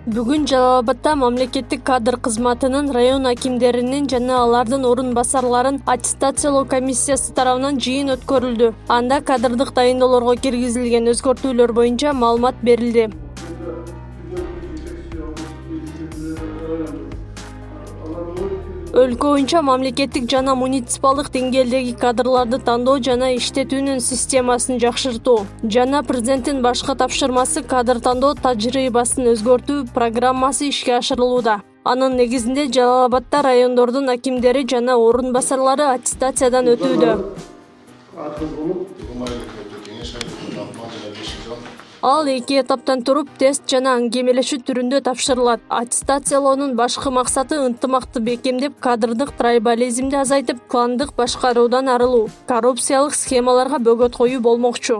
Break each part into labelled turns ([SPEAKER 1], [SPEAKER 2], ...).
[SPEAKER 1] Бүгүн Жалал Абадта мамлекеттик кадр кызматынын район акимдеринин жана алардын орун басарларын аттестациялоо комиссиясы тарабынан жыйын өткөрүлдү. Анда кадрдык дайындоолорго киргизилген өзгөртүүлөр боюнча маалымат берилди. Өлкө боюнча мамлекеттик жана муниципалдык деңгээлдеги кадрларды тандоо жана иштетүүнүн системасын жакшыртуу жана президенттин башкы тапшырмасы кадр тандоо тажрыйбасын өзгөртүү программасы ишке ашырылууда. Анын негизинде Жалал Абадта райондордун акимдери жана орун басарлары аттестациядан өтүүдө. Ал 2 этаптан туруп тест жана аңгемелешүү түрүндө тапшырылат. Аттестациялоонун башкы максаты ынтымакты бекемдеп, кадрдык трайбализмди азайтып, кландык башкаруудан арылуу, коррупциялык схемаларга бөгөт коюу болмокчу.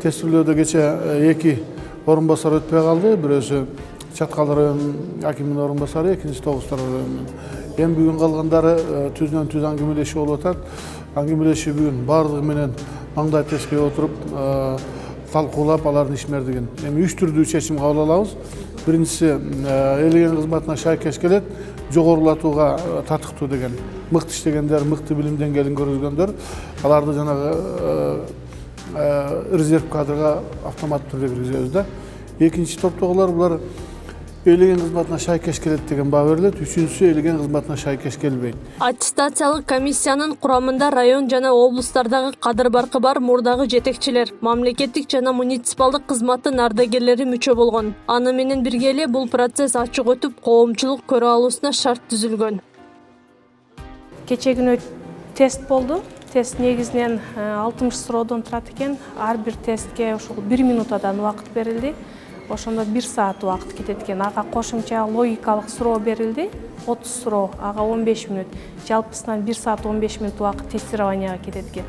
[SPEAKER 2] Тестүүлөөдө кече 2 орун басар өтпөй калды. Бирөөсү Чаткал районунун акиминин орун басары, экинчи Тогустар районунун. Эми бүгүн калгандары түздөн түз аңгемелешүү болуп атат. Аңгемелешүү бүгүн бардыгы менен маңдай тестке отуруп талкуулап алардын ишмердигин. Эми 3 түрдүү чечим кабыл алабыз. Биринчиси элеген кызматына шайкеш келет, жогорулатууга татыктуу деген. Мыкты иштегендер, мыкты билим деңгээлин көргөндөр, аларды жанагы резерв кадрга автоматтуу түрдө киргизебиз да. Экинчи топтогулар булар элеген кызматына шайкеш келет деген баа берилет, үчүнчүсү элеген кызматына шайкеш келбейт.
[SPEAKER 1] Аттестациялык комиссиянын курамында район жана облустардагы кадыр баркы бар мурдагы жетекчилер, мамлекеттик жана муниципалдык кызматтын ардагерлери мүчө болгон. Аны менен бирге эле бул процесс ачык өтүп, коомчулук көрө алуусуна шарт түзүлгөн.
[SPEAKER 3] Кече күнү тест болду. Тест негизинен 60 суроодон турат экен. Ар бир тестке ушул 1 минутадан убакыт берилди. Ошондо 1 саат убакыт кетет экен. Ага кошумча логикалык суроо берилди. 30 суроо, ага 15 мүнөт. Жалпысынан 1 саат 15 мүнөт убакыт тестированияга кетет экен.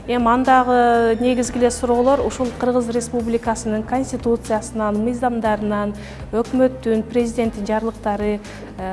[SPEAKER 3] Эми андагы негизги эле суроолор ушул Кыргыз Республикасынын конституциясынан, мыйзамдарынан, өкмөттүн, президенттин жарлыктары,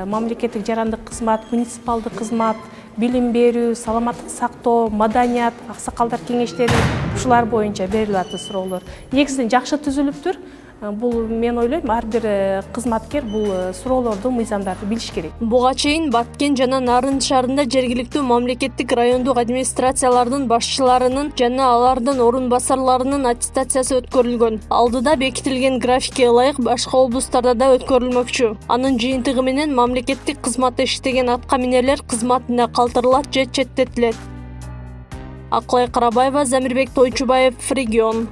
[SPEAKER 3] мамлекеттик жарандык кызмат, муниципалдык кызмат, билим берүү, саламаттык сактоо, маданият, аксакалдар кеңештери ушулар боюнча берилип атат суроолор. Негизинен жакшы түзүлүптүр. Бул мен ойлойм, ар бир кызматкер бул суроолорду, мыйзамдарды билиш керек.
[SPEAKER 1] Буга чейин Баткен жана Нарын шаарында жергиликтүү мамлекеттик райондук администрациялардын башчыларынын жана алардын орун басарларынын аттестациясы өткөрүлгөн. Алдыда бекитилген графикке ылайык башка облустарда да өткөрүлмөкчү. Анын жыйынтыгы менен мамлекеттик кызматта иштеген атка минерлер кызматына калтырылат же четтетилет. Акылай Карабаева, Замирбек Тойчубаев, Регион.